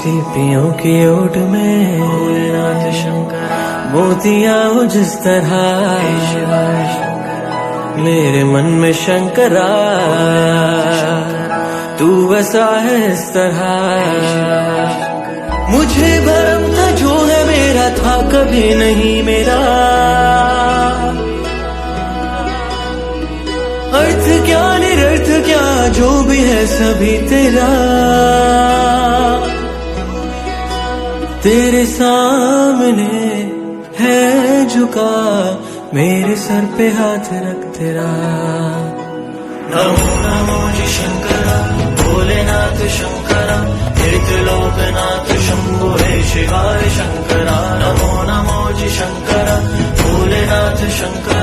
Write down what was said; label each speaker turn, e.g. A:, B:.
A: सीपियों की ओट में भोलेनाथ शंकर मोतिया हो जिस तरह मेरे मन में शंकरा तू वैसा है इस तरह। मुझे भरम था जो है मेरा था कभी नहीं मेरा, अर्थ क्या निरर्थ क्या जो भी है सभी तेरा। तेरे सामने है झुका मेरे सर पे हाथ रख तेरा। नमो नमो जी शंकरा भोलेनाथ शंकरा तीर्थलोकनाथ शंभो हे शिवाय शंकरा। नमो नमो जी शंकरा भोलेनाथ शंकरा